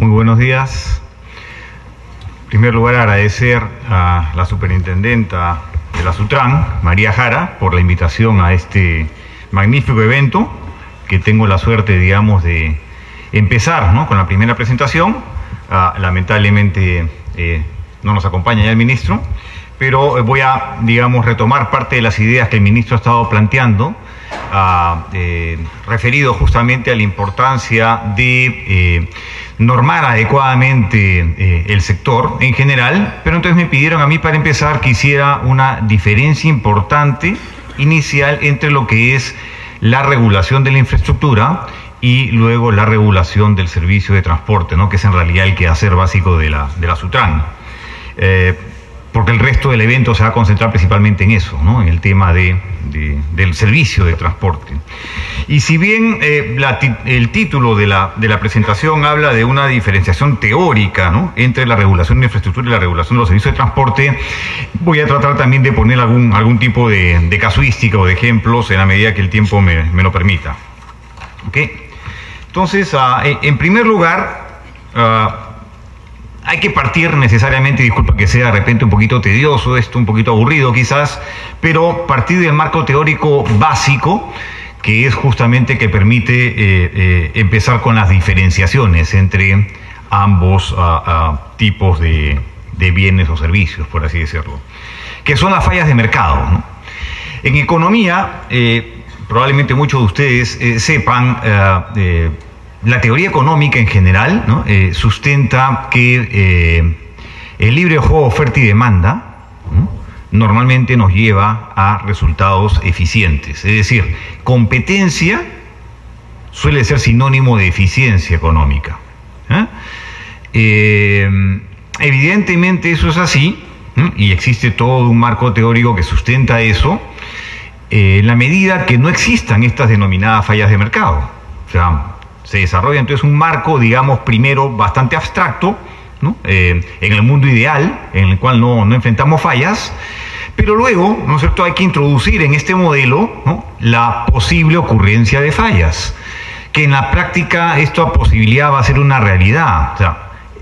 Muy buenos días. En primer lugar, agradecer a la superintendenta de la Sutran, María Jara, por la invitación a este magnífico evento, que tengo la suerte, digamos, de empezar, ¿no?, con la primera presentación. Lamentablemente no nos acompaña ya el ministro, pero voy a, digamos, retomar parte de las ideas que el ministro ha estado planteando, referido justamente a la importancia de normar adecuadamente el sector en general, pero entonces me pidieron a mí, para empezar, que hiciera una diferencia importante inicial entre lo que es la regulación de la infraestructura y luego la regulación del servicio de transporte, ¿no?, que es en realidad el quehacer básico de la Sutran. Porque el resto del evento se va a concentrar principalmente en eso, ¿no?, en el tema del servicio de transporte. Y si bien el título de la presentación habla de una diferenciación teórica, ¿no?, entre la regulación de infraestructura y la regulación de los servicios de transporte, voy a tratar también de poner algún tipo de casuística o de ejemplos en la medida que el tiempo me lo permita. ¿Okay? Entonces, en primer lugar, hay que partir necesariamente, disculpa que sea de repente un poquito tedioso esto, un poquito aburrido quizás, pero partir del marco teórico básico, que es justamente que permite empezar con las diferenciaciones entre ambos tipos de bienes o servicios, por así decirlo, que son las fallas de mercado, ¿no? En economía, probablemente muchos de ustedes sepan, la teoría económica en general, ¿no?, sustenta que el libre juego oferta y demanda, ¿no?, normalmente nos lleva a resultados eficientes. Es decir, competencia suele ser sinónimo de eficiencia económica. Evidentemente eso es así, ¿no?, y existe todo un marco teórico que sustenta eso, en la medida que no existan estas denominadas fallas de mercado. O sea, se desarrolla entonces un marco, digamos, primero bastante abstracto, ¿no?, en el mundo ideal, en el cual no enfrentamos fallas, pero luego, ¿no es cierto?, hay que introducir en este modelo, ¿no?, la posible ocurrencia de fallas, que en la práctica esta posibilidad va a ser una realidad. O sea,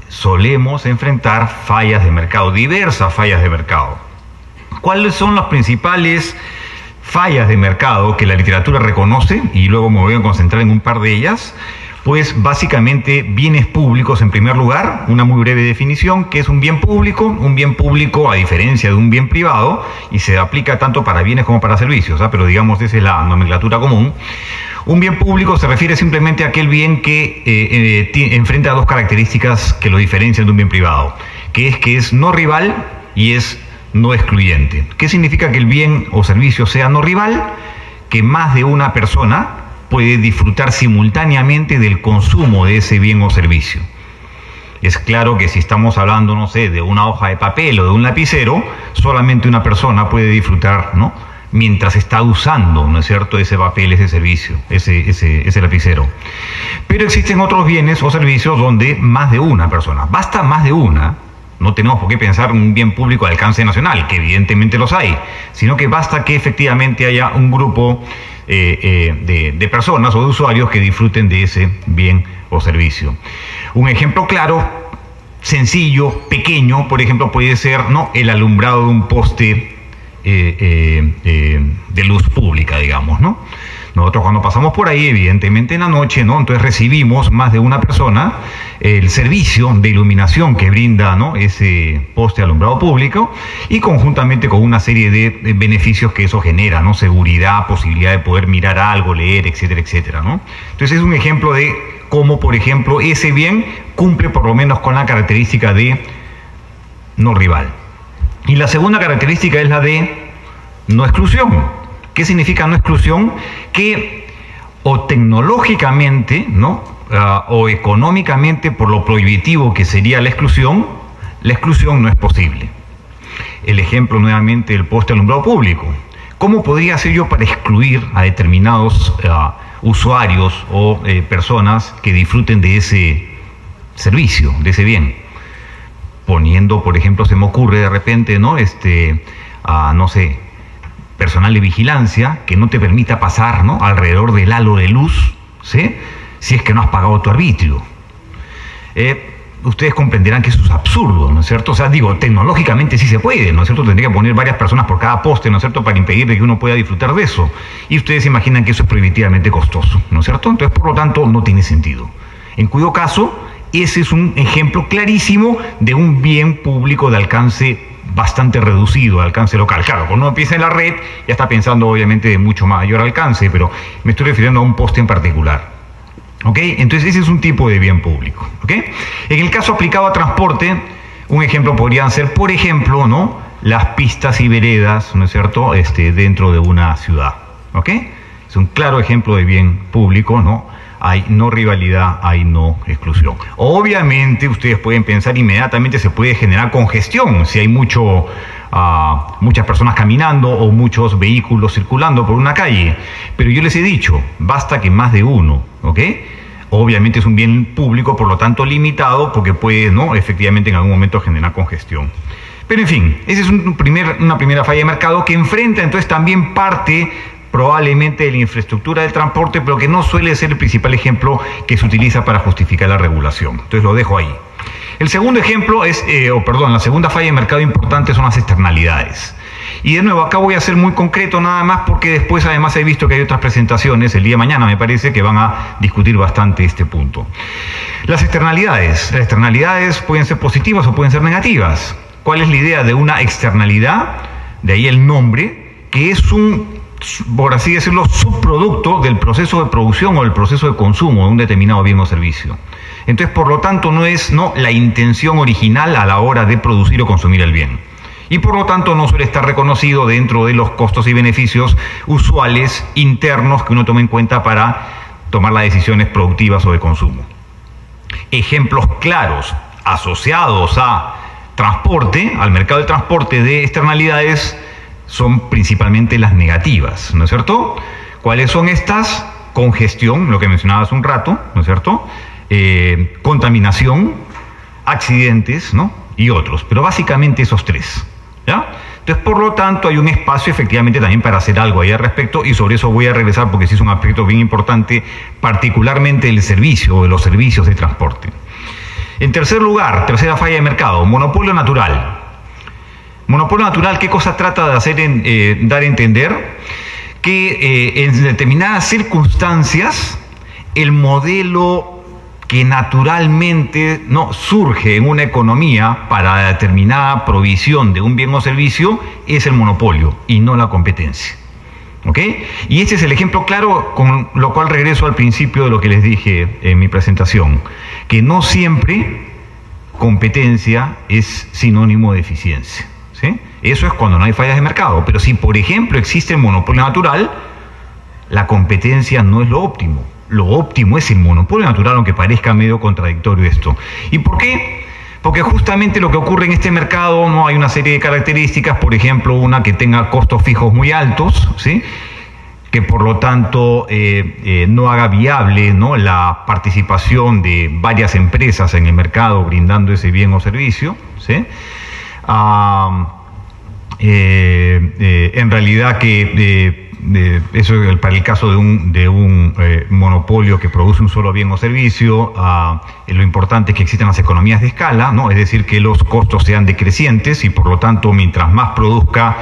solemos enfrentar fallas de mercado, diversas fallas de mercado. ¿Cuáles son las principales fallas de mercado que la literatura reconoce? Y luego me voy a concentrar en un par de ellas. Pues básicamente bienes públicos en primer lugar, una muy breve definición: que es un bien público a diferencia de un bien privado, y se aplica tanto para bienes como para servicios, pero digamos esa es la nomenclatura común. Un bien público se refiere simplemente a aquel bien que enfrenta dos características que lo diferencian de un bien privado, que es no rival y es no excluyente. ¿Qué significa que el bien o servicio sea no rival? Que más de una persona puede disfrutar simultáneamente del consumo de ese bien o servicio. Es claro que si estamos hablando, no sé, de una hoja de papel o de un lapicero, solamente una persona puede disfrutar, ¿no?, mientras está usando, ¿no es cierto?, ese papel, ese servicio, ese lapicero. Pero existen otros bienes o servicios donde más de una persona, basta más de una. No tenemos por qué pensar en un bien público de alcance nacional, que evidentemente los hay, sino que basta que efectivamente haya un grupo de personas o de usuarios que disfruten de ese bien o servicio. Un ejemplo claro, sencillo, pequeño, por ejemplo, puede ser, ¿no?, el alumbrado de un poste de luz pública, digamos, ¿no? Nosotros cuando pasamos por ahí, evidentemente en la noche, ¿no?, entonces recibimos más de una persona el servicio de iluminación que brinda, ¿no?, ese poste alumbrado público, y conjuntamente con una serie de beneficios que eso genera, ¿no?, seguridad, posibilidad de poder mirar algo, leer, etcétera, etcétera, ¿no? Entonces es un ejemplo de cómo, por ejemplo, ese bien cumple por lo menos con la característica de no rival. Y la segunda característica es la de no exclusión. ¿Qué significa no exclusión? Que o tecnológicamente, ¿no?, o económicamente, por lo prohibitivo que sería la exclusión no es posible. El ejemplo nuevamente del poste alumbrado público. ¿Cómo podría hacer yo para excluir a determinados usuarios o personas que disfruten de ese servicio, de ese bien? Poniendo, por ejemplo, se me ocurre de repente, ¿no?, no sé, personal de vigilancia que no te permita pasar, ¿no?, alrededor del halo de luz, ¿sí?, si es que no has pagado tu arbitrio. ustedes comprenderán que eso es absurdo, ¿no es cierto? O sea, digo, tecnológicamente sí se puede, ¿no es cierto? Tendría que poner varias personas por cada poste, ¿no es cierto?, para impedir de que uno pueda disfrutar de eso. Y ustedes imaginan que eso es prohibitivamente costoso, ¿no es cierto? Entonces, por lo tanto, no tiene sentido. En cuyo caso, ese es un ejemplo clarísimo de un bien público de alcance bastante reducido, de alcance local. Claro, cuando uno piensa en la red, ya está pensando obviamente de mucho mayor alcance, pero me estoy refiriendo a un poste en particular. ¿Ok? Entonces ese es un tipo de bien público. ¿Ok? En el caso aplicado a transporte, un ejemplo podrían ser, por ejemplo, ¿no?, las pistas y veredas, ¿no es cierto?, dentro de una ciudad. ¿Ok? Es un claro ejemplo de bien público, ¿no? Hay no rivalidad, hay no exclusión. Obviamente ustedes pueden pensar inmediatamente se puede generar congestión si hay muchas personas caminando o muchos vehículos circulando por una calle. Pero yo les he dicho, basta que más de uno, ¿ok? Obviamente es un bien público, por lo tanto limitado, porque puede, ¿no?, efectivamente en algún momento generar congestión. Pero en fin, esa es una primera falla de mercado que enfrenta entonces también parte probablemente de la infraestructura del transporte, pero que no suele ser el principal ejemplo que se utiliza para justificar la regulación. Entonces lo dejo ahí. El segundo ejemplo la segunda falla de mercado importante son las externalidades. Y de nuevo, acá voy a ser muy concreto nada más porque después además he visto que hay otras presentaciones, el día de mañana me parece, que van a discutir bastante este punto. Las externalidades pueden ser positivas o pueden ser negativas. ¿Cuál es la idea de una externalidad? De ahí el nombre, que es por así decirlo, subproducto del proceso de producción o del proceso de consumo de un determinado bien o servicio. Entonces, por lo tanto, no es la intención original a la hora de producir o consumir el bien. Y por lo tanto, no suele estar reconocido dentro de los costos y beneficios usuales internos que uno toma en cuenta para tomar las decisiones productivas o de consumo. Ejemplos claros asociados a transporte, al mercado del transporte de externalidades, son principalmente las negativas, ¿no es cierto? ¿Cuáles son estas? Congestión, lo que mencionaba hace un rato, ¿no es cierto? Contaminación, accidentes, ¿no?, y otros, pero básicamente esos tres, ¿ya? Entonces, por lo tanto, hay un espacio efectivamente también para hacer algo ahí al respecto, y sobre eso voy a regresar porque sí es un aspecto bien importante, particularmente del servicio o de los servicios de transporte. En tercer lugar, tercera falla de mercado, monopolio natural. Monopolio natural, ¿qué cosa trata de hacer dar a entender? Que en determinadas circunstancias el modelo que naturalmente surge en una economía para determinada provisión de un bien o servicio es el monopolio y no la competencia. ¿Ok? Y este es el ejemplo claro, con lo cual regreso al principio de lo que les dije en mi presentación, que no siempre competencia es sinónimo de eficiencia. ¿Sí? Eso es cuando no hay fallas de mercado. Pero si, por ejemplo, existe el monopolio natural, la competencia no es lo óptimo. Lo óptimo es el monopolio natural, aunque parezca medio contradictorio esto. ¿Y por qué? Porque justamente lo que ocurre en este mercado, no hay una serie de características, por ejemplo, una que tenga costos fijos muy altos, ¿sí?, que por lo tanto no haga viable, ¿no?, la participación de varias empresas en el mercado brindando ese bien o servicio, ¿sí? En realidad que eso para el caso de un monopolio que produce un solo bien o servicio, lo importante es que existan las economías de escala, ¿no? Es decir, que los costos sean decrecientes y por lo tanto mientras más produzca,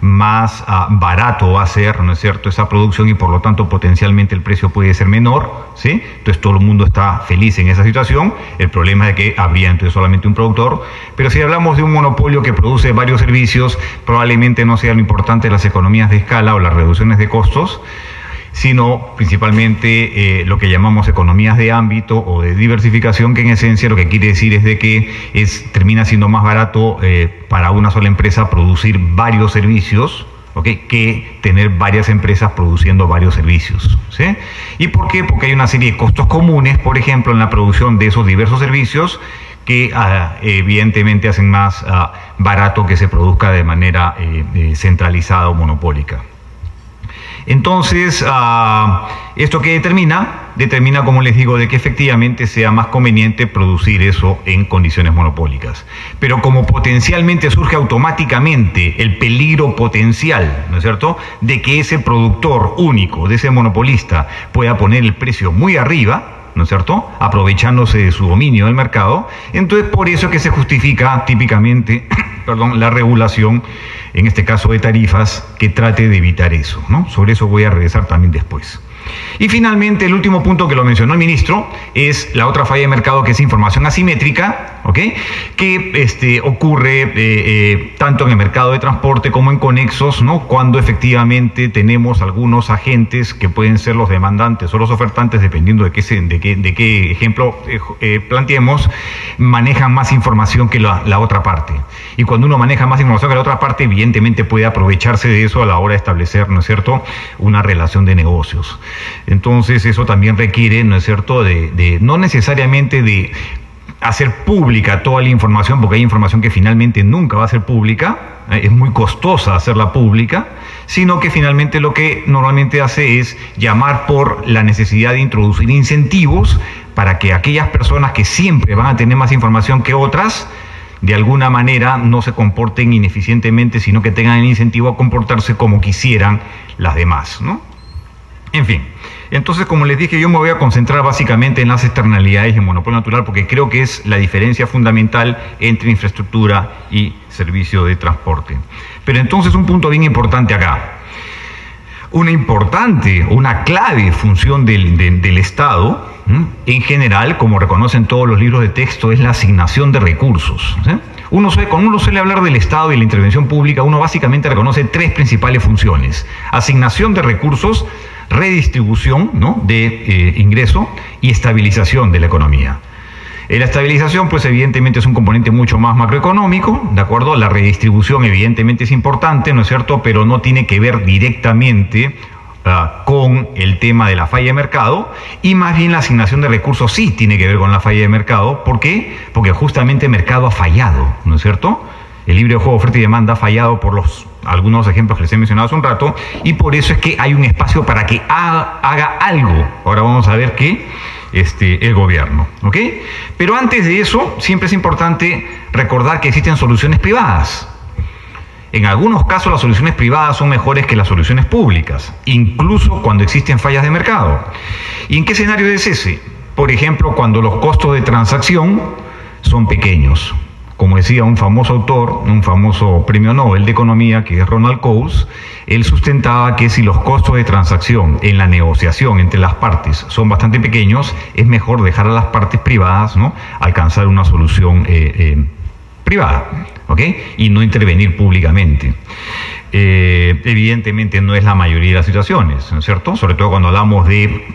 más barato va a ser, ¿no es cierto?, esa producción y por lo tanto potencialmente el precio puede ser menor, ¿sí? Entonces todo el mundo está feliz en esa situación. El problema es que habría entonces solamente un productor, pero si hablamos de un monopolio que produce varios servicios, probablemente no sea lo importante las economías de escala o las reducciones de costos, sino principalmente lo que llamamos economías de ámbito o de diversificación, que en esencia lo que quiere decir es de que termina siendo más barato para una sola empresa producir varios servicios, ¿okay?, que tener varias empresas produciendo varios servicios, ¿sí? ¿Y por qué? Porque hay una serie de costos comunes, por ejemplo, en la producción de esos diversos servicios que evidentemente hacen más barato que se produzca de manera centralizada o monopólica. Entonces, ¿esto qué determina? Determina, como les digo, de que efectivamente sea más conveniente producir eso en condiciones monopólicas. Pero como potencialmente surge automáticamente el peligro potencial, ¿no es cierto?, de que ese productor único, de ese monopolista, pueda poner el precio muy arriba, ¿no es cierto?, aprovechándose de su dominio del mercado. Entonces, por eso es que se justifica típicamente perdón, la regulación, en este caso de tarifas, que trate de evitar eso, ¿no? Sobre eso voy a regresar también después. Y finalmente, el último punto que lo mencionó el ministro es la otra falla de mercado, que es información asimétrica, ¿ok?, que ocurre tanto en el mercado de transporte como en conexos, ¿no?, cuando efectivamente tenemos algunos agentes que pueden ser los demandantes o los ofertantes, dependiendo de qué ejemplo planteemos, manejan más información que la otra parte. Y cuando uno maneja más información que la otra parte, evidentemente puede aprovecharse de eso a la hora de establecer, ¿no es cierto?, una relación de negocios. Entonces eso también requiere, ¿no es cierto?, de no necesariamente de hacer pública toda la información, porque hay información que finalmente nunca va a ser pública, es muy costosa hacerla pública, sino que finalmente lo que normalmente hace es llamar por la necesidad de introducir incentivos para que aquellas personas que siempre van a tener más información que otras, de alguna manera no se comporten ineficientemente, sino que tengan el incentivo a comportarse como quisieran las demás, ¿no? En fin, entonces, como les dije, yo me voy a concentrar básicamente en las externalidades de monopolio natural, porque creo que es la diferencia fundamental entre infraestructura y servicio de transporte. Pero entonces, un punto bien importante acá. Una clave función del Estado, en general, como reconocen todos los libros de texto, es la asignación de recursos. Cuando uno suele hablar del Estado y la intervención pública, uno básicamente reconoce tres principales funciones: asignación de recursos, redistribución, ¿no?, de ingreso, y estabilización de la economía. La estabilización, pues evidentemente es un componente mucho más macroeconómico, ¿de acuerdo? La redistribución evidentemente es importante, ¿no es cierto?, pero no tiene que ver directamente con el tema de la falla de mercado, y más bien la asignación de recursos sí tiene que ver con la falla de mercado. ¿Por qué? Porque justamente el mercado ha fallado, ¿no es cierto? El libre juego oferta y demanda ha fallado por algunos ejemplos que les he mencionado hace un rato, y por eso es que hay un espacio para que haga algo. Ahora vamos a ver qué el gobierno, ¿ok? Pero antes de eso, siempre es importante recordar que existen soluciones privadas. En algunos casos las soluciones privadas son mejores que las soluciones públicas, incluso cuando existen fallas de mercado. ¿Y en qué escenario es ese? Por ejemplo, cuando los costos de transacción son pequeños. Como decía un famoso autor, un famoso premio Nobel de Economía, que es Ronald Coase, él sustentaba que si los costos de transacción en la negociación entre las partes son bastante pequeños, es mejor dejar a las partes privadas, ¿no?, alcanzar una solución privada, ¿ok?, y no intervenir públicamente. Evidentemente no es la mayoría de las situaciones, ¿no es cierto?, sobre todo cuando hablamos de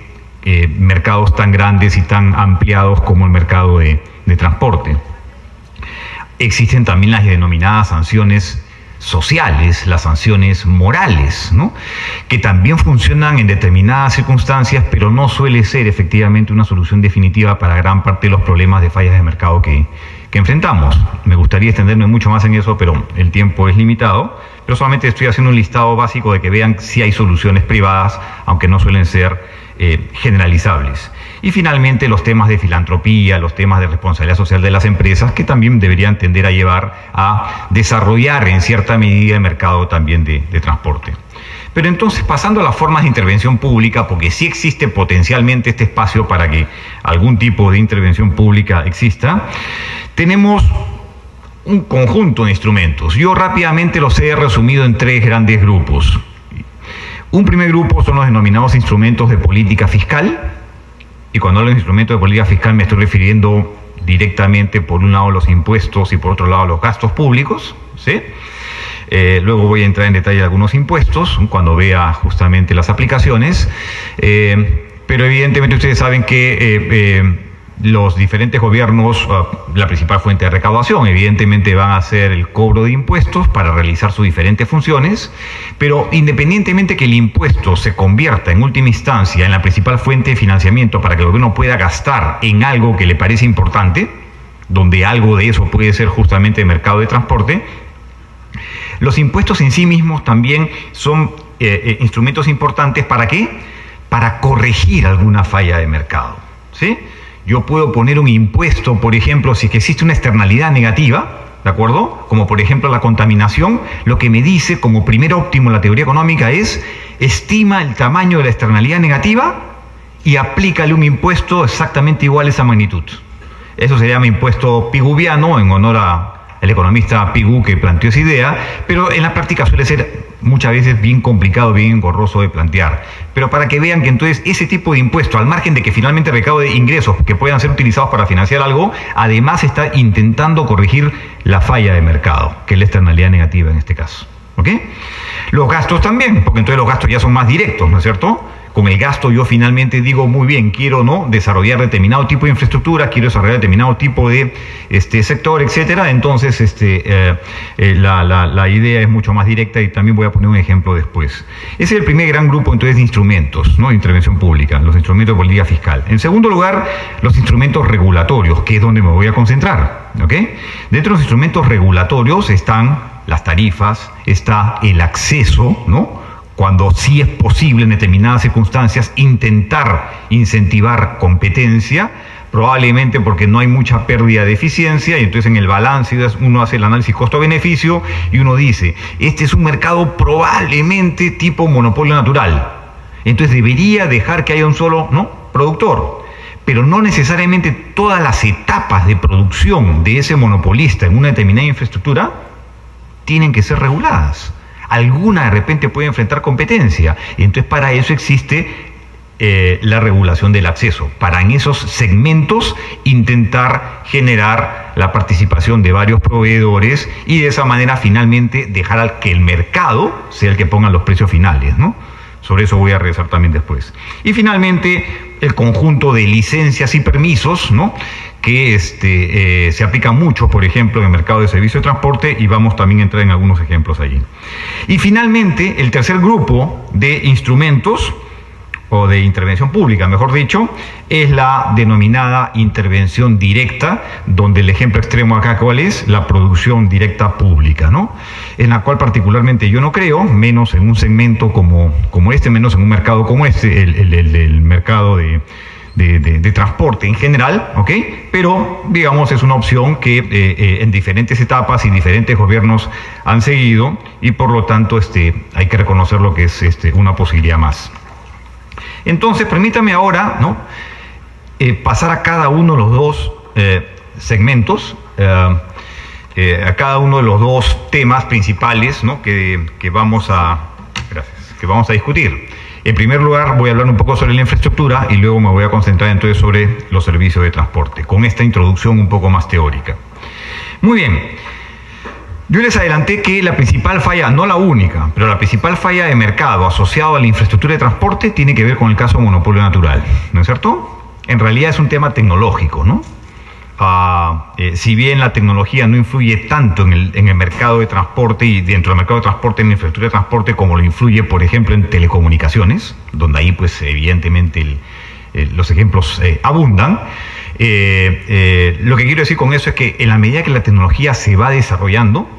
mercados tan grandes y tan ampliados como el mercado de transporte. Existen también las denominadas sanciones sociales, las sanciones morales, ¿no?, que también funcionan en determinadas circunstancias, pero no suele ser efectivamente una solución definitiva para gran parte de los problemas de fallas de mercado que enfrentamos. Me gustaría extenderme mucho más en eso, pero el tiempo es limitado. Pero solamente estoy haciendo un listado básico de que vean si hay soluciones privadas, aunque no suelen ser generalizables. Y finalmente los temas de filantropía, los temas de responsabilidad social de las empresas, que también deberían tender a llevar a desarrollar en cierta medida el mercado también de transporte. Pero entonces, pasando a las formas de intervención pública, porque sí existe potencialmente este espacio para que algún tipo de intervención pública exista, tenemos un conjunto de instrumentos. Yo rápidamente los he resumido en tres grandes grupos. Un primer grupo son los denominados instrumentos de política fiscal, y cuando hablo de instrumentos de política fiscal me estoy refiriendo directamente, por un lado, los impuestos y por otro lado los gastos públicos, ¿sí? Luego voy a entrar en detalle de algunos impuestos cuando vea justamente las aplicaciones, pero evidentemente ustedes saben que los diferentes gobiernos, la principal fuente de recaudación, evidentemente van a ser el cobro de impuestos para realizar sus diferentes funciones, pero independientemente que el impuesto se convierta en última instancia en la principal fuente de financiamiento para que el gobierno pueda gastar en algo que le parece importante, donde algo de eso puede ser justamente el mercado de transporte, los impuestos en sí mismos también son instrumentos importantes. ¿Para qué? Para corregir alguna falla de mercado, ¿sí? Yo puedo poner un impuesto, por ejemplo, si es que existe una externalidad negativa, ¿de acuerdo?, como por ejemplo la contaminación. Lo que me dice como primer óptimo la teoría económica es: estima el tamaño de la externalidad negativa y aplícale un impuesto exactamente igual a esa magnitud. Eso se llama impuesto piguviano, en honor al economista Pigou que planteó esa idea, pero en la práctica suele ser muchas veces bien complicado, bien engorroso de plantear. Pero para que vean que entonces ese tipo de impuesto, al margen de que finalmente recaude ingresos que puedan ser utilizados para financiar algo, además está intentando corregir la falla de mercado, que es la externalidad negativa en este caso. ¿Ok? Los gastos también, porque entonces los gastos ya son más directos, ¿no es cierto? Con el gasto yo finalmente digo, muy bien, quiero no desarrollar determinado tipo de infraestructura, quiero desarrollar determinado tipo de sector, etcétera. Entonces la idea es mucho más directa y también voy a poner un ejemplo después. Ese es el primer gran grupo entonces de instrumentos, ¿no? De intervención pública, los instrumentos de política fiscal. En segundo lugar, los instrumentos regulatorios, que es donde me voy a concentrar, ¿ok? Dentro de los instrumentos regulatorios están las tarifas, está el acceso, ¿no? Cuando sí es posible en determinadas circunstancias intentar incentivar competencia, probablemente porque no hay mucha pérdida de eficiencia, y entonces en el balance uno hace el análisis costo-beneficio y uno dice, este es un mercado probablemente tipo monopolio natural, entonces debería dejar que haya un solo, ¿no?, productor, pero no necesariamente todas las etapas de producción de ese monopolista en una determinada infraestructura tienen que ser reguladas. Alguna de repente puede enfrentar competencia, y entonces para eso existe la regulación del acceso, para en esos segmentos intentar generar la participación de varios proveedores y de esa manera finalmente dejar al que el mercado sea el que ponga los precios finales, ¿no? Sobre eso voy a regresar también después. Y finalmente el conjunto de licencias y permisos, ¿no?, que se aplica mucho, por ejemplo, en el mercado de servicios de transporte, y vamos también a entrar en algunos ejemplos allí. Y finalmente, el tercer grupo de instrumentos, o de intervención pública, mejor dicho, es la denominada intervención directa, donde el ejemplo extremo acá, ¿cuál es? La producción directa pública, ¿no? En la cual particularmente yo no creo, menos en un segmento como este, menos en un mercado como este, el mercado de transporte en general, ¿ok? Pero, digamos, es una opción que en diferentes etapas y diferentes gobiernos han seguido, y por lo tanto hay que reconocer lo que es una posibilidad más. Entonces, permítame ahora, ¿no?, pasar a cada uno de los dos segmentos, a cada uno de los dos temas principales, ¿no?, que vamos a discutir. En primer lugar, voy a hablar un poco sobre la infraestructura y luego me voy a concentrar entonces sobre los servicios de transporte, con esta introducción un poco más teórica. Muy bien. Yo les adelanté que la principal falla, no la única, pero la principal falla de mercado asociado a la infraestructura de transporte tiene que ver con el caso de monopolio natural, ¿no es cierto? En realidad es un tema tecnológico, ¿no? Si bien la tecnología no influye tanto en el mercado de transporte y dentro del mercado de transporte en la infraestructura de transporte como lo influye, por ejemplo, en telecomunicaciones, donde ahí pues evidentemente los ejemplos abundan. Lo que quiero decir con eso es que en la medida que la tecnología se va desarrollando,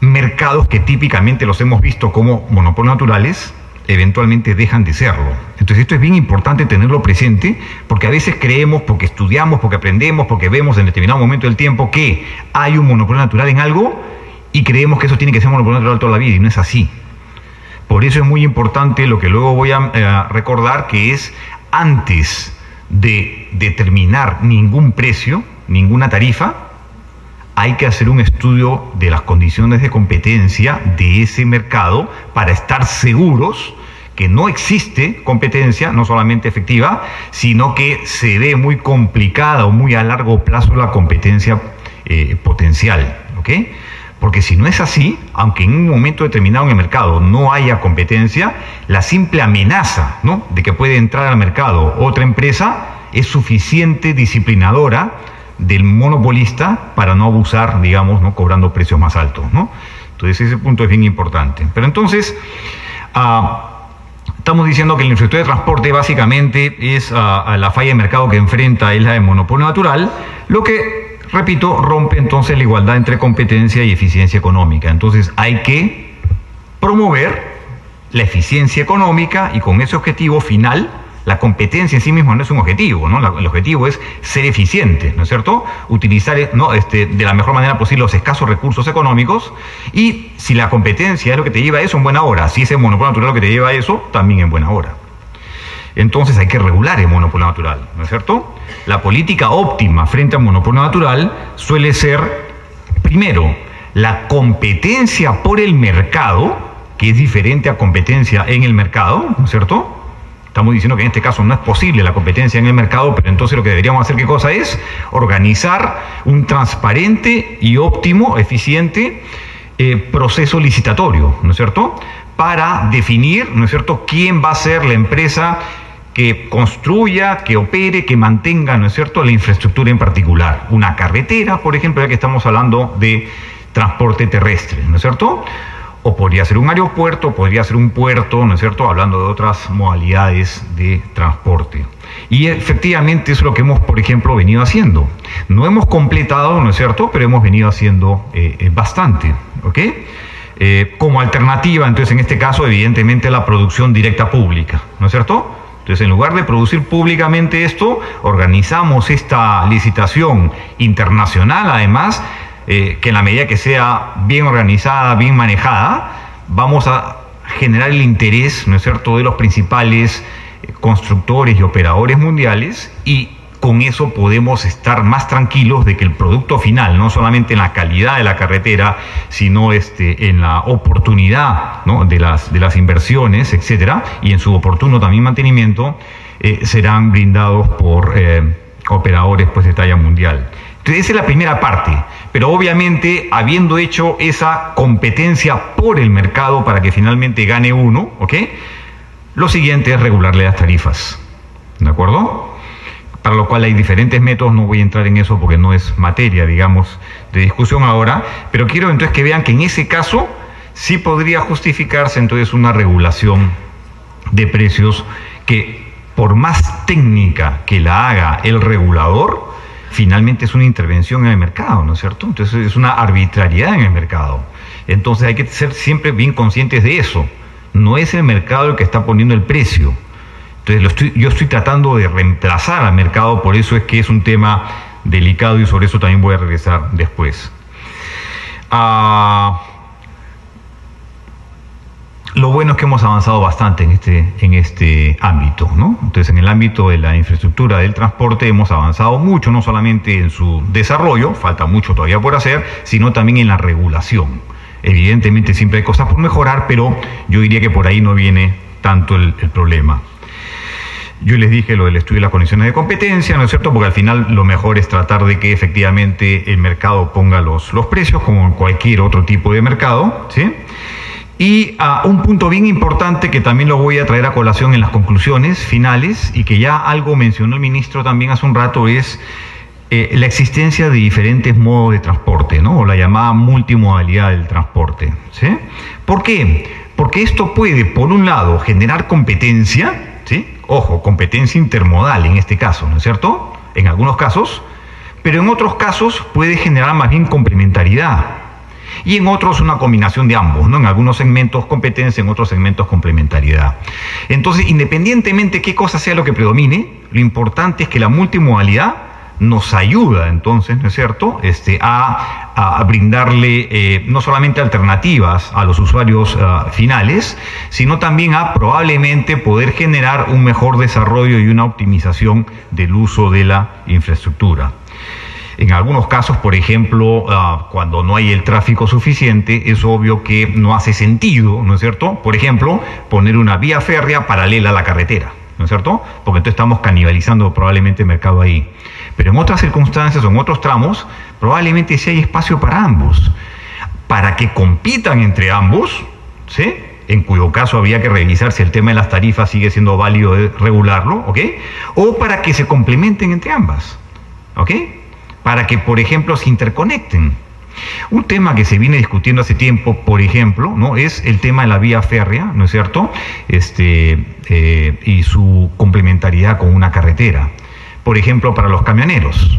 mercados que típicamente los hemos visto como monopolios naturales eventualmente dejan de serlo. Entonces esto es bien importante tenerlo presente, porque a veces creemos, porque estudiamos, porque aprendemos, porque vemos en determinado momento del tiempo que hay un monopolio natural en algo y creemos que eso tiene que ser monopolio natural toda la vida, y no es así. Por eso es muy importante lo que luego voy a recordar, que es antes de determinar ningún precio, ninguna tarifa, hay que hacer un estudio de las condiciones de competencia de ese mercado para estar seguros que no existe competencia, no solamente efectiva, sino que se ve muy complicada o muy a largo plazo la competencia potencial, ¿ok? Porque si no es así, aunque en un momento determinado en el mercado no haya competencia, la simple amenaza, ¿no?, de que puede entrar al mercado otra empresa es suficiente disciplinadora del monopolista para no abusar, digamos, ¿no?, cobrando precios más altos, ¿no? Entonces ese punto es bien importante. Pero entonces, estamos diciendo que la infraestructura de transporte básicamente es la falla de mercado que enfrenta es la de monopolio natural, lo que, repito, rompe entonces la igualdad entre competencia y eficiencia económica. Entonces hay que promover la eficiencia económica, y con ese objetivo final, la competencia en sí misma no es un objetivo, ¿no? El objetivo es ser eficiente, ¿no es cierto? Utilizar, ¿no?, de la mejor manera posible los escasos recursos económicos, y si la competencia es lo que te lleva a eso, en buena hora. Si ese monopolio natural es lo que te lleva a eso, también en buena hora. entonces hay que regular el monopolio natural, ¿no es cierto? La política óptima frente al monopolio natural suele ser, primero, la competencia por el mercado, que es diferente a competencia en el mercado, ¿no es cierto? Estamos diciendo que en este caso no es posible la competencia en el mercado, pero entonces lo que deberíamos hacer, ¿qué cosa es? Organizar un transparente y óptimo, eficiente proceso licitatorio, ¿no es cierto? Para definir, ¿no es cierto?, quién va a ser la empresa que construya, que opere, que mantenga, ¿no es cierto?, la infraestructura en particular. Una carretera, por ejemplo, ya que estamos hablando de transporte terrestre, ¿no es cierto? O podría ser un aeropuerto, podría ser un puerto, ¿no es cierto?, hablando de otras modalidades de transporte. Y efectivamente eso es lo que hemos, por ejemplo, venido haciendo. No hemos completado, ¿no es cierto?, pero hemos venido haciendo bastante, ¿ok? Como alternativa, entonces, en este caso, evidentemente, la producción directa pública, ¿no es cierto? Entonces, en lugar de producir públicamente esto, organizamos esta licitación internacional, además, que en la medida que sea bien organizada, bien manejada, vamos a generar el interés, ¿no es cierto?, de los principales constructores y operadores mundiales, y con eso podemos estar más tranquilos de que el producto final, no solamente en la calidad de la carretera, sino en la oportunidad, ¿no?, de las inversiones, etcétera, y en su oportuno también mantenimiento, serán brindados por operadores, pues, de talla mundial. Entonces, esa es la primera parte, pero obviamente habiendo hecho esa competencia por el mercado para que finalmente gane uno, ¿ok?, lo siguiente es regularle las tarifas, ¿de acuerdo? Para lo cual hay diferentes métodos, no voy a entrar en eso porque no es materia, digamos, de discusión ahora, pero quiero entonces que vean que en ese caso sí podría justificarse entonces una regulación de precios que, por más técnica que la haga el regulador, finalmente es una intervención en el mercado, ¿no es cierto? Entonces es una arbitrariedad en el mercado. Entonces hay que ser siempre bien conscientes de eso. No es el mercado el que está poniendo el precio. Entonces yo estoy tratando de reemplazar al mercado, por eso es que es un tema delicado y sobre eso también voy a regresar después. Lo bueno es que hemos avanzado bastante en este ámbito, ¿no? Entonces, en el ámbito de la infraestructura del transporte hemos avanzado mucho, no solamente en su desarrollo, falta mucho todavía por hacer, sino también en la regulación. Evidentemente siempre hay cosas por mejorar, pero yo diría que por ahí no viene tanto el problema. Yo les dije lo del estudio de las condiciones de competencia, ¿no es cierto? Porque al final lo mejor es tratar de que efectivamente el mercado ponga los precios, como en cualquier otro tipo de mercado, ¿sí? Y un punto bien importante que también lo voy a traer a colación en las conclusiones finales y que ya algo mencionó el ministro también hace un rato es la existencia de diferentes modos de transporte, ¿no? O la llamada multimodalidad del transporte, ¿sí? ¿Por qué? Porque esto puede, por un lado, generar competencia, ¿sí? Ojo, competencia intermodal en este caso, ¿no es cierto? En algunos casos, pero en otros casos puede generar más bien complementariedad. Y en otros una combinación de ambos, ¿no? En algunos segmentos competencia, en otros segmentos complementariedad. Entonces, independientemente de qué cosa sea lo que predomine, lo importante es que la multimodalidad nos ayuda, entonces, ¿no es cierto?, a brindarle no solamente alternativas a los usuarios finales, sino también a probablemente poder generar un mejor desarrollo y una optimización del uso de la infraestructura. En algunos casos, por ejemplo, cuando no hay el tráfico suficiente, es obvio que no hace sentido, ¿no es cierto?, por ejemplo, poner una vía férrea paralela a la carretera, ¿no es cierto?, porque entonces estamos canibalizando probablemente el mercado ahí. Pero en otras circunstancias o en otros tramos, probablemente sí hay espacio para ambos, para que compitan entre ambos, ¿sí?, en cuyo caso habría que revisar si el tema de las tarifas sigue siendo válido de regularlo, ¿ok?, o para que se complementen entre ambas, ¿ok?, para que, por ejemplo, se interconecten. Un tema que se viene discutiendo hace tiempo, por ejemplo, ¿no?, es el tema de la vía férrea, ¿no es cierto?, y su complementariedad con una carretera. Por ejemplo, para los camioneros.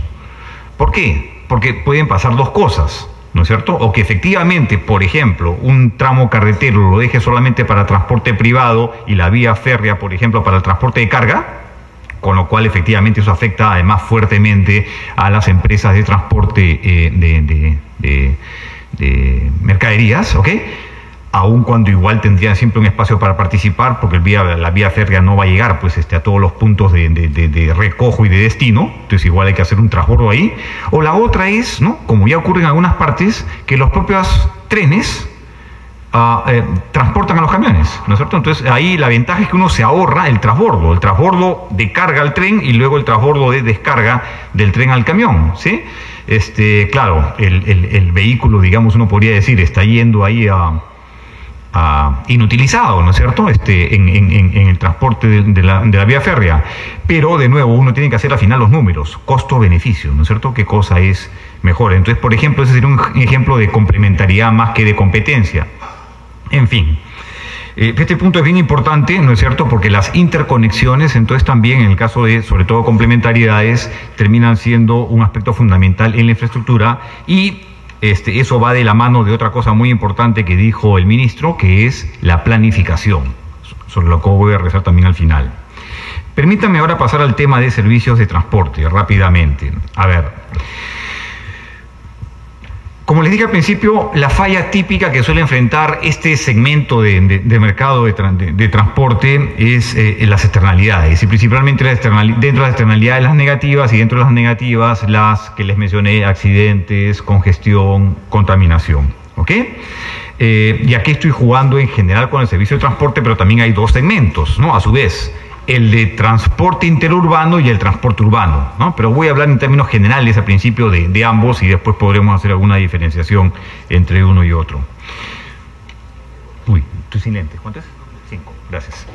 ¿Por qué? Porque pueden pasar dos cosas, ¿no es cierto? O que efectivamente, por ejemplo, un tramo carretero lo deje solamente para transporte privado y la vía férrea, por ejemplo, para el transporte de carga, con lo cual efectivamente eso afecta además fuertemente a las empresas de transporte de mercaderías, ¿ok? aun cuando igual tendrían siempre un espacio para participar, porque la vía férrea no va a llegar pues, a todos los puntos de recojo y de destino, entonces igual hay que hacer un transbordo ahí. O la otra es, ¿no?, como ya ocurre en algunas partes, que los propios trenes transportan a los camiones, ¿no es cierto? Entonces ahí la ventaja es que uno se ahorra el transbordo de carga al tren y luego el transbordo de descarga del tren al camión, ¿sí? Claro, el vehículo, digamos, uno podría decir, está yendo ahí inutilizado, ¿no es cierto?, en el transporte de la vía férrea. Pero, de nuevo, uno tiene que hacer al final los números, costo-beneficio, ¿no es cierto?, qué cosa es mejor. Entonces, por ejemplo, ese sería un ejemplo de complementariedad más que de competencia. En fin, este punto es bien importante, ¿no es cierto?, porque las interconexiones, entonces también en el caso de, sobre todo, complementariedades, terminan siendo un aspecto fundamental en la infraestructura y eso va de la mano de otra cosa muy importante que dijo el ministro, que es la planificación, sobre lo que voy a rezar también al final. Permítanme ahora pasar al tema de servicios de transporte, rápidamente. A ver, como les dije al principio, la falla típica que suele enfrentar este segmento de mercado de transporte es las externalidades, y principalmente dentro de las externalidades las negativas, y dentro de las negativas las que les mencioné: accidentes, congestión, contaminación. ¿Ok? Y aquí estoy jugando en general con el servicio de transporte, pero también hay dos segmentos, ¿no?, a su vez: el de transporte interurbano y el transporte urbano, ¿no? Pero voy a hablar en términos generales al principio de ambos y después podremos hacer alguna diferenciación entre uno y otro. Uy, estoy sin lentes. ¿Cuántas? 5, gracias.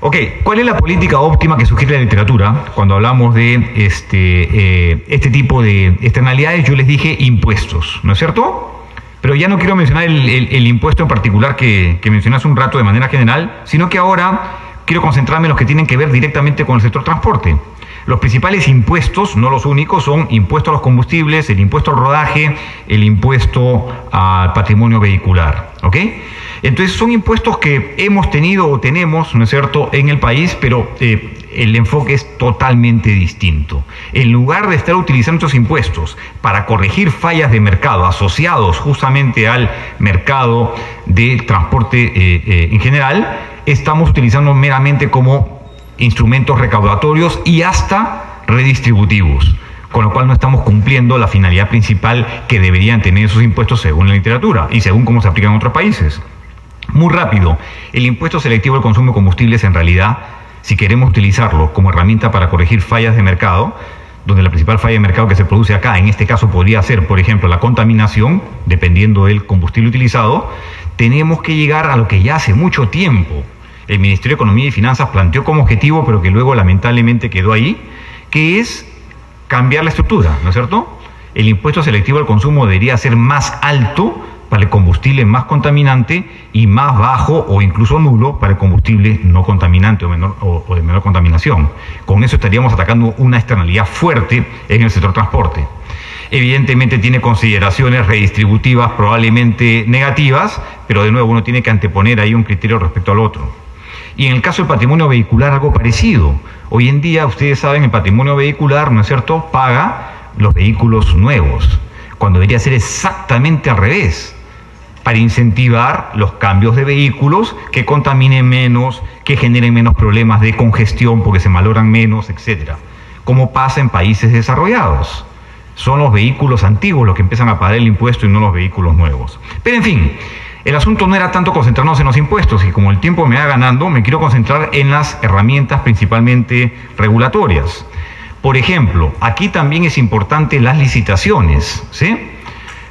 Ok, ¿cuál es la política óptima que sugiere la literatura cuando hablamos de este tipo de externalidades? Yo les dije impuestos, ¿no es cierto? Pero ya no quiero mencionar el impuesto en particular que mencioné hace un rato de manera general, sino que ahora quiero concentrarme en los que tienen que ver directamente con el sector transporte. Los principales impuestos, no los únicos, son impuesto a los combustibles, el impuesto al rodaje, el impuesto al patrimonio vehicular. ¿Ok? Entonces son impuestos que hemos tenido o tenemos, ¿no es cierto?, en el país, pero el enfoque es totalmente distinto. En lugar de estar utilizando estos impuestos para corregir fallas de mercado asociados justamente al mercado del transporte en general, estamos utilizando meramente como instrumentos recaudatorios y hasta redistributivos, con lo cual no estamos cumpliendo la finalidad principal que deberían tener esos impuestos según la literatura y según cómo se aplican en otros países. Muy rápido, el impuesto selectivo al consumo de combustibles, en realidad, si queremos utilizarlo como herramienta para corregir fallas de mercado, donde la principal falla de mercado que se produce acá, en este caso podría ser, por ejemplo, la contaminación, dependiendo del combustible utilizado, tenemos que llegar a lo que ya hace mucho tiempo el Ministerio de Economía y Finanzas planteó como objetivo, pero que luego lamentablemente quedó ahí, que es cambiar la estructura, ¿no es cierto? El impuesto selectivo al consumo debería ser más alto para el combustible más contaminante y más bajo o incluso nulo para el combustible no contaminante o de menor contaminación. Con eso estaríamos atacando una externalidad fuerte en el sector transporte. Evidentemente tiene consideraciones redistributivas probablemente negativas, pero de nuevo uno tiene que anteponer ahí un criterio respecto al otro. Y en el caso del patrimonio vehicular, algo parecido. Hoy en día, ustedes saben, el patrimonio vehicular, ¿no es cierto?, paga los vehículos nuevos, cuando debería ser exactamente al revés, para incentivar los cambios de vehículos que contaminen menos, que generen menos problemas de congestión porque se malogran menos, etc. Como pasa en países desarrollados. Son los vehículos antiguos los que empiezan a pagar el impuesto y no los vehículos nuevos. Pero en fin, el asunto no era tanto concentrarnos en los impuestos, y como el tiempo me va ganando, me quiero concentrar en las herramientas principalmente regulatorias. Por ejemplo, aquí también es importante las licitaciones, ¿sí?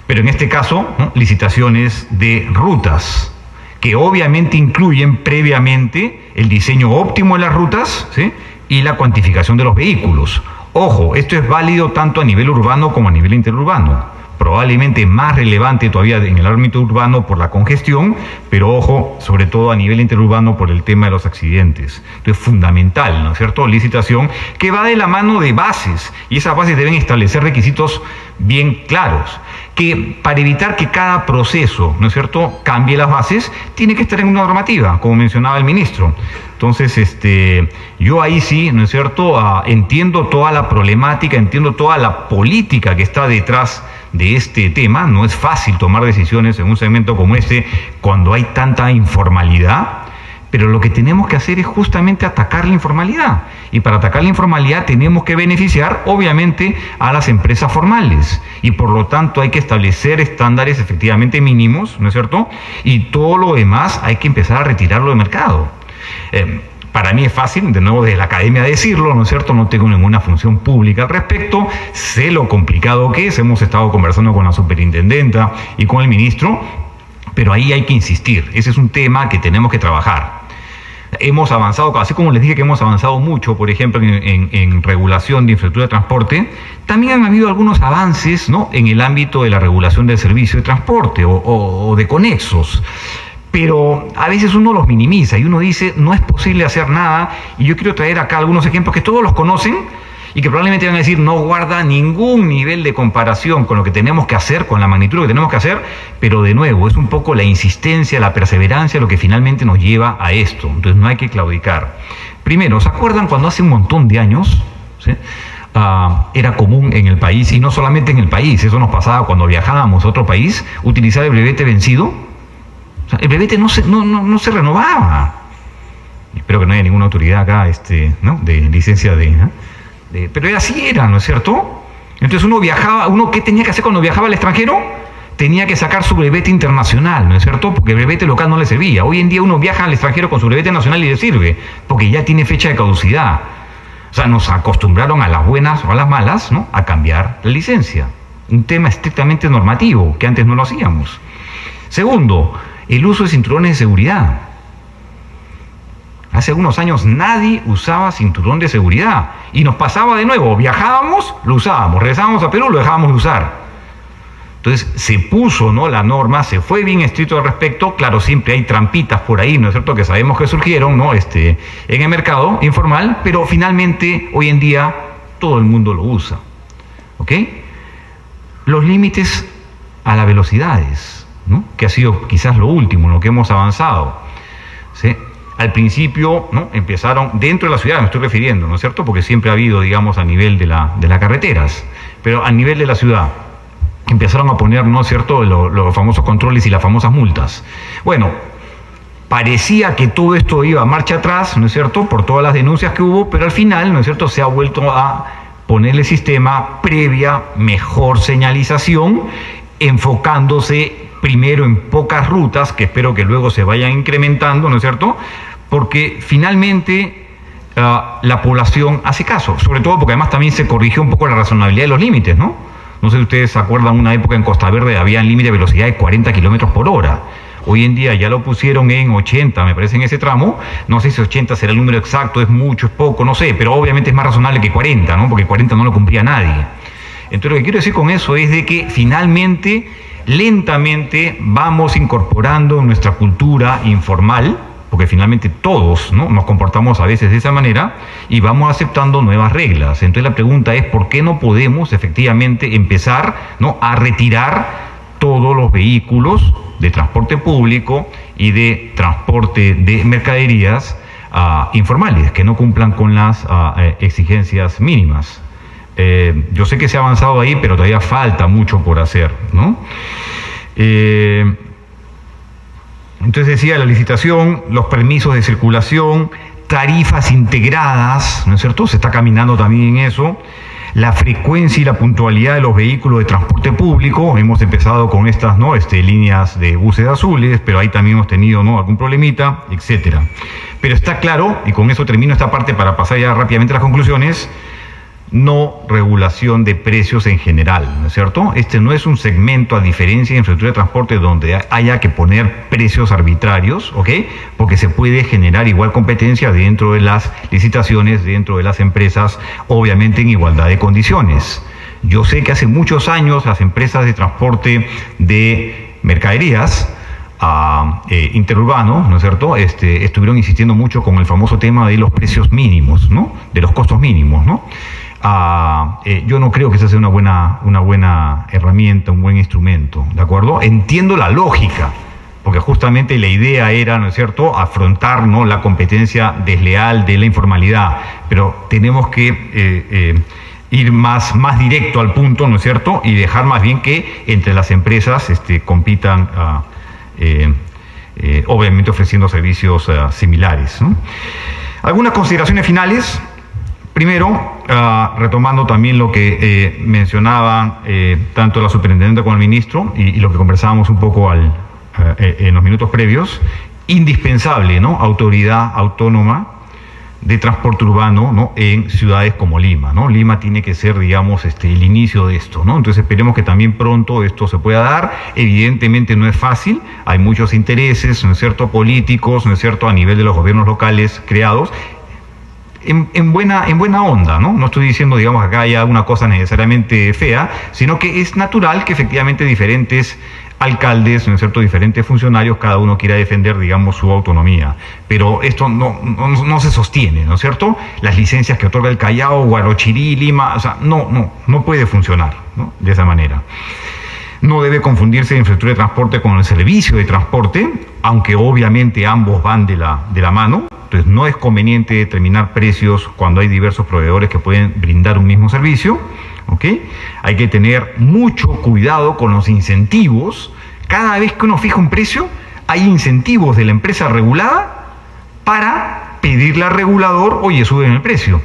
Pero en este caso, ¿no?, licitaciones de rutas, que obviamente incluyen previamente el diseño óptimo de las rutas, ¿sí?, y la cuantificación de los vehículos. Ojo, esto es válido tanto a nivel urbano como a nivel interurbano. Probablemente más relevante todavía en el ámbito urbano por la congestión, pero ojo, sobre todo a nivel interurbano por el tema de los accidentes. Entonces, fundamental, ¿no es cierto?, licitación que va de la mano de bases, y esas bases deben establecer requisitos bien claros, que para evitar que cada proceso, ¿no es cierto?, cambie las bases, tiene que estar en una normativa, como mencionaba el ministro. Entonces, yo ahí sí, ¿no es cierto?, entiendo toda la problemática, entiendo toda la política que está detrás de este tema. No es fácil tomar decisiones en un segmento como este cuando hay tanta informalidad, pero lo que tenemos que hacer es justamente atacar la informalidad. Y para atacar la informalidad tenemos que beneficiar, obviamente, a las empresas formales. Y por lo tanto hay que establecer estándares efectivamente mínimos, ¿no es cierto? Y todo lo demás hay que empezar a retirarlo del mercado. Para mí es fácil, de nuevo, desde la academia decirlo, ¿no es cierto? No tengo ninguna función pública al respecto. Sé lo complicado que es. Hemos estado conversando con la superintendenta y con el ministro, pero ahí hay que insistir. Ese es un tema que tenemos que trabajar. Hemos avanzado, así como les dije que hemos avanzado mucho, por ejemplo, en regulación de infraestructura de transporte, también han habido algunos avances, ¿no?, en el ámbito de la regulación del servicio de transporte o de conexos. Pero a veces uno los minimiza y uno dice, no es posible hacer nada. Y yo quiero traer acá algunos ejemplos que todos los conocen y que probablemente van a decir, no guarda ningún nivel de comparación con lo que tenemos que hacer, con la magnitud de lo que tenemos que hacer, pero de nuevo, es un poco la insistencia, la perseverancia lo que finalmente nos lleva a esto. Entonces no hay que claudicar. Primero, ¿se acuerdan cuando hace un montón de años, ¿sí?, era común en el país, y no solamente en el país, eso nos pasaba cuando viajábamos a otro país, utilizar el brevete vencido? O sea, el brevete no se renovaba. Espero que no haya ninguna autoridad acá, ¿no?, de licencia pero así era, ¿no es cierto? Entonces uno viajaba, ¿qué tenía que hacer cuando viajaba al extranjero? Tenía que sacar su brevete internacional, ¿no es cierto? Porque el brevete local no le servía. Hoy en día uno viaja al extranjero con su brevete nacional y le sirve, porque ya tiene fecha de caducidad. O sea, nos acostumbraron a las buenas o a las malas, ¿no?, a cambiar la licencia. Un tema estrictamente normativo, que antes no lo hacíamos. Segundo, el uso de cinturones de seguridad. Hace unos años nadie usaba cinturón de seguridad y nos pasaba de nuevo, viajábamos, lo usábamos, regresábamos a Perú, lo dejábamos de usar. Entonces se puso, ¿no?, la norma, se fue bien estricto al respecto. Claro, siempre hay trampitas por ahí, ¿no es cierto?, que sabemos que surgieron, ¿no?, en el mercado informal, pero finalmente hoy en día todo el mundo lo usa. ¿Ok? Los límites a las velocidades, ¿no?, que ha sido quizás lo último en lo que hemos avanzado, ¿sí? Al principio, ¿no?, empezaron dentro de la ciudad, me estoy refiriendo, ¿no es cierto?, porque siempre ha habido, digamos, a nivel de las carreteras, pero a nivel de la ciudad empezaron a poner, ¿no es cierto?, los famosos controles y las famosas multas. Bueno, parecía que todo esto iba a marcha atrás, ¿no es cierto?, por todas las denuncias que hubo, pero al final, ¿no es cierto?, se ha vuelto a ponerle sistema previa, mejor señalización, enfocándose primero en pocas rutas, que espero que luego se vayan incrementando, ¿no es cierto?, porque finalmente la población hace caso, sobre todo porque además también se corrigió un poco la razonabilidad de los límites, ¿no? No sé si ustedes se acuerdan, una época en Costa Verde había un límite de velocidad de 40 kilómetros por hora. Hoy en día ya lo pusieron en 80, me parece, en ese tramo. No sé si 80 será el número exacto, es mucho, es poco, no sé, pero obviamente es más razonable que 40, ¿no?, porque 40 no lo cumplía nadie. Entonces lo que quiero decir con eso es de que finalmente, lentamente, vamos incorporando nuestra cultura informal, porque finalmente todos, ¿no?, nos comportamos a veces de esa manera, y vamos aceptando nuevas reglas. Entonces la pregunta es, ¿por qué no podemos efectivamente empezar, ¿no?, a retirar todos los vehículos de transporte público y de transporte de mercaderías informales, que no cumplan con las exigencias mínimas? Yo sé que se ha avanzado ahí, pero todavía falta mucho por hacer, ¿no? Entonces decía, la licitación, los permisos de circulación, tarifas integradas, ¿no es cierto?, se está caminando también en eso. La frecuencia y la puntualidad de los vehículos de transporte público, hemos empezado con estas, ¿no?, líneas de buses azules, pero ahí también hemos tenido, ¿no?, algún problemita, etcétera. Pero está claro, y con eso termino esta parte para pasar ya rápidamente a las conclusiones, no regulación de precios en general, ¿no es cierto? Este no es un segmento, a diferencia de infraestructura de transporte, donde haya que poner precios arbitrarios, ¿ok?, porque se puede generar igual competencia dentro de las licitaciones, dentro de las empresas, obviamente en igualdad de condiciones. Yo sé que hace muchos años las empresas de transporte de mercaderías interurbanos, ¿no es cierto?, estuvieron insistiendo mucho con el famoso tema de los precios mínimos, ¿no?, de los costos mínimos, ¿no? Yo no creo que esa sea una buena herramienta, un buen instrumento, ¿de acuerdo? Entiendo la lógica, porque justamente la idea era, ¿no es cierto?, afrontar, ¿no?, la competencia desleal de la informalidad, pero tenemos que ir más directo al punto, ¿no es cierto? Y dejar más bien que entre las empresas compitan, obviamente ofreciendo servicios similares, ¿no? Algunas consideraciones finales. Primero, retomando también lo que mencionaba tanto la superintendente como el ministro y lo que conversábamos un poco en los minutos previos, indispensable, ¿no?, autoridad autónoma de transporte urbano, ¿no?, en ciudades como Lima, ¿no? Lima tiene que ser, digamos, el inicio de esto, ¿no? Entonces esperemos que también pronto esto se pueda dar. Evidentemente no es fácil, hay muchos intereses, ¿no es cierto?, políticos, ¿no es cierto?, a nivel de los gobiernos locales creados, en buena onda, ¿no? No estoy diciendo, digamos, acá haya una cosa necesariamente fea, sino que es natural que efectivamente diferentes alcaldes, ¿no es cierto?, diferentes funcionarios, cada uno quiera defender, digamos, su autonomía. Pero esto no se sostiene, ¿no es cierto? Las licencias que otorga el Callao, Huarochirí, Lima, o sea, no puede funcionar, ¿no?, de esa manera. No debe confundirse la infraestructura de transporte con el servicio de transporte, aunque obviamente ambos van de la mano. Entonces no es conveniente determinar precios cuando hay diversos proveedores que pueden brindar un mismo servicio, ¿ok? Hay que tener mucho cuidado con los incentivos. Cada vez que uno fija un precio, hay incentivos de la empresa regulada para pedirle al regulador, oye, suben el precio.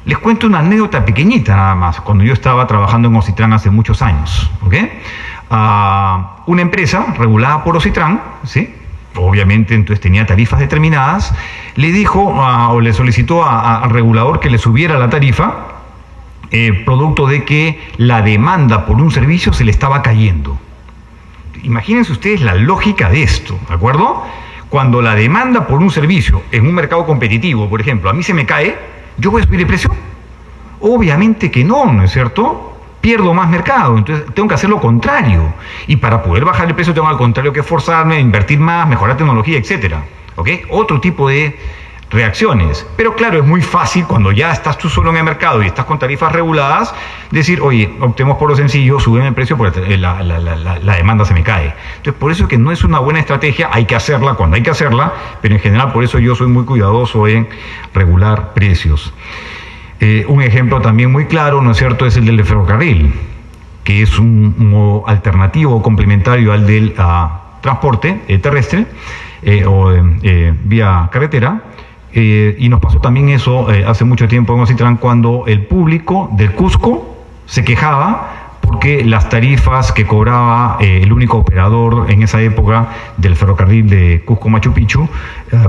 Les cuento una anécdota pequeñita nada más, cuando yo estaba trabajando en Ocitran hace muchos años, ¿ok? Una empresa regulada por Ocitran, ¿sí?, obviamente entonces tenía tarifas determinadas, le dijo o le solicitó al regulador que le subiera la tarifa, producto de que la demanda por un servicio se le estaba cayendo. Imagínense ustedes la lógica de esto, ¿de acuerdo? Cuando la demanda por un servicio en un mercado competitivo, por ejemplo, a mí se me cae, ¿yo voy a subir el precio? Obviamente que no, ¿no es cierto? Pierdo más mercado, entonces tengo que hacer lo contrario. Y para poder bajar el precio tengo al contrario que esforzarme, invertir más, mejorar tecnología, etcétera. ¿Ok? Otro tipo de reacciones. Pero claro, es muy fácil cuando ya estás tú solo en el mercado y estás con tarifas reguladas, decir, oye, optemos por lo sencillo, suben el precio porque la demanda se me cae. Entonces, por eso es que no es una buena estrategia, hay que hacerla cuando hay que hacerla, pero en general por eso yo soy muy cuidadoso en regular precios. Un ejemplo también muy claro, ¿no es cierto?, es el del ferrocarril, que es un modo alternativo o complementario al del transporte terrestre o vía carretera. Y nos pasó también eso hace mucho tiempo en Ocitran, cuando el público del Cusco se quejaba porque las tarifas que cobraba el único operador en esa época del ferrocarril de Cusco-Machu Picchu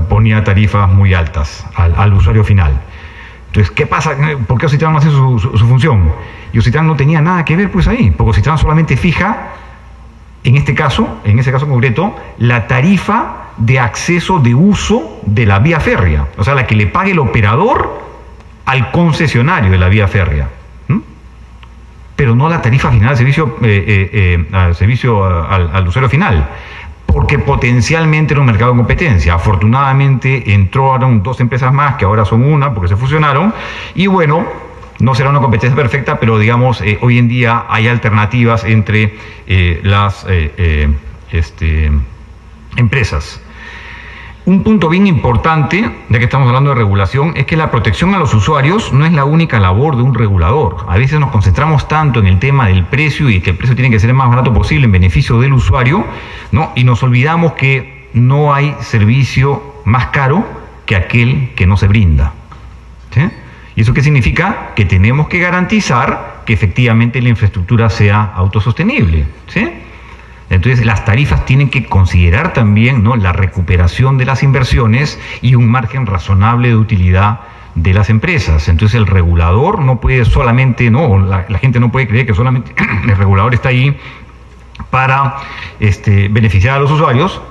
ponía tarifas muy altas al usuario final. Entonces, ¿qué pasa? ¿Por qué Ocitran no hace su función? Y Ocitran no tenía nada que ver pues ahí, porque Ocitran solamente fija, en ese caso concreto, la tarifa de acceso de uso de la vía férrea, o sea, la que le pague el operador al concesionario de la vía férrea, pero no la tarifa final al servicio al usuario final, porque potencialmente era un mercado de competencia. Afortunadamente entraron dos empresas más, que ahora son una, porque se fusionaron, y bueno, no será una competencia perfecta, pero digamos, hoy en día hay alternativas entre las empresas. Un punto bien importante, ya que estamos hablando de regulación, es que la protección a los usuarios no es la única labor de un regulador. A veces nos concentramos tanto en el tema del precio y que el precio tiene que ser el más barato posible en beneficio del usuario, ¿no?, y nos olvidamos que no hay servicio más caro que aquel que no se brinda, ¿sí? ¿Y eso qué significa? Que tenemos que garantizar que efectivamente la infraestructura sea autosostenible, ¿sí? Entonces las tarifas tienen que considerar también, ¿no?, la recuperación de las inversiones y un margen razonable de utilidad de las empresas. Entonces el regulador no puede solamente, ¿no?, la gente no puede creer que solamente el regulador está ahí para beneficiar a los usuarios,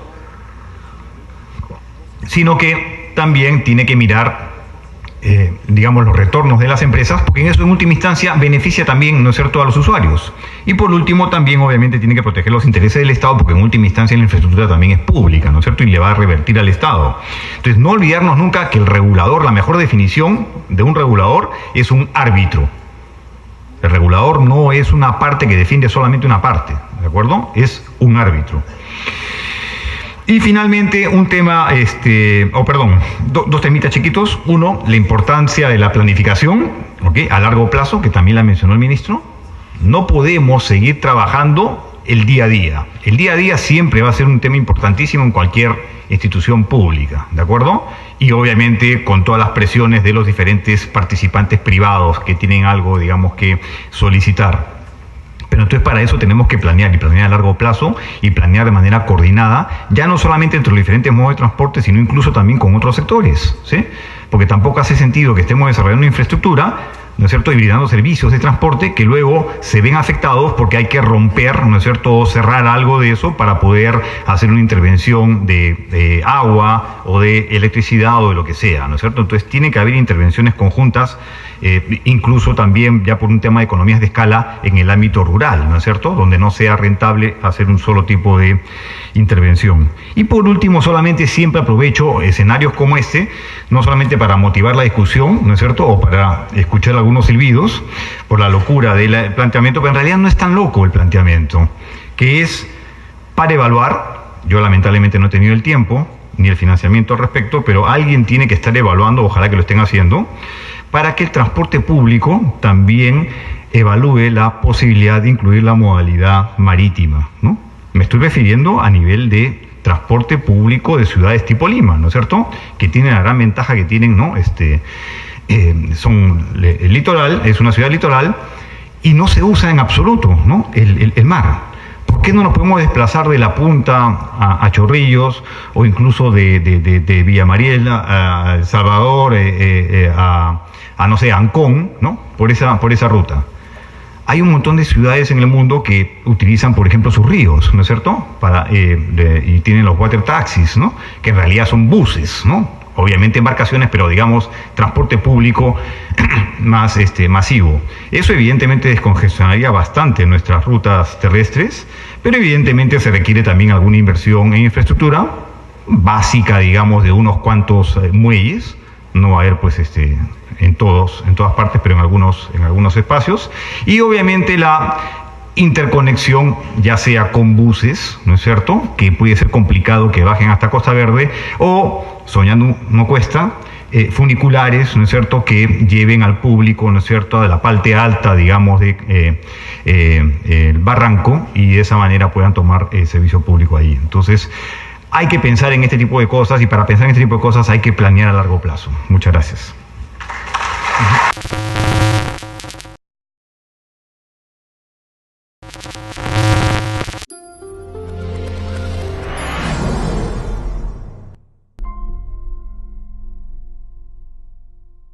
sino que también tiene que mirar digamos, los retornos de las empresas, porque en eso en última instancia beneficia también, ¿no es cierto?, a los usuarios. Y por último también obviamente tiene que proteger los intereses del Estado, porque en última instancia la infraestructura también es pública, ¿no es cierto?, y le va a revertir al Estado. Entonces no olvidarnos nunca que el regulador, la mejor definición de un regulador es un árbitro. El regulador no es una parte que defiende solamente una parte, ¿de acuerdo? Es un árbitro. Y finalmente un tema, dos temitas chiquitos. Uno, la importancia de la planificación, ¿ok?, a largo plazo, que también la mencionó el ministro. No podemos seguir trabajando el día a día. El día a día siempre va a ser un tema importantísimo en cualquier institución pública, ¿de acuerdo? Y obviamente con todas las presiones de los diferentes participantes privados que tienen algo, digamos, que solicitar. Pero entonces para eso tenemos que planear, y planear a largo plazo, y planear de manera coordinada, ya no solamente entre los diferentes modos de transporte, sino incluso también con otros sectores, ¿sí? Porque tampoco hace sentido que estemos desarrollando infraestructura, ¿no es cierto?, y brindando servicios de transporte que luego se ven afectados porque hay que romper, ¿no es cierto?, o cerrar algo de eso para poder hacer una intervención de agua o de electricidad o de lo que sea, ¿no es cierto? Entonces tiene que haber intervenciones conjuntas, incluso también ya por un tema de economías de escala en el ámbito rural, ¿no es cierto?, donde no sea rentable hacer un solo tipo de intervención. Y por último, solamente siempre aprovecho escenarios como este, no solamente para motivar la discusión, ¿no es cierto?, o para escuchar algunos silbidos por la locura del planteamiento, pero en realidad no es tan loco el planteamiento, que es para evaluar. Yo lamentablemente no he tenido el tiempo ni el financiamiento al respecto, pero alguien tiene que estar evaluando, ojalá que lo estén haciendo, para que el transporte público también evalúe la posibilidad de incluir la modalidad marítima, ¿no? Me estoy refiriendo a nivel de transporte público de ciudades tipo Lima, ¿no es cierto?, que tienen la gran ventaja que tienen, ¿no?, el litoral, es una ciudad litoral, y no se usa en absoluto, ¿no?, el mar. ¿Por qué no nos podemos desplazar de la punta a Chorrillos, o incluso de Villa Mariela a El Salvador, no sé, Ancón, ¿no?, por esa ruta? Hay un montón de ciudades en el mundo que utilizan, por ejemplo, sus ríos, ¿no es cierto?, y tienen los water taxis, ¿no?, que en realidad son buses, ¿no?, obviamente embarcaciones, pero digamos transporte público más masivo. Eso evidentemente descongestionaría bastante nuestras rutas terrestres, pero evidentemente se requiere también alguna inversión en infraestructura básica, digamos, de unos cuantos muelles. No va a haber pues en todas partes, pero en algunos espacios. Y obviamente la interconexión, ya sea con buses, ¿no es cierto?, que puede ser complicado que bajen hasta Costa Verde, o, soñando no cuesta, funiculares, ¿no es cierto?, que lleven al público, ¿no es cierto?, de la parte alta, digamos, de el barranco, y de esa manera puedan tomar servicio público ahí. Entonces, hay que pensar en este tipo de cosas, y para pensar en este tipo de cosas hay que planear a largo plazo. Muchas gracias.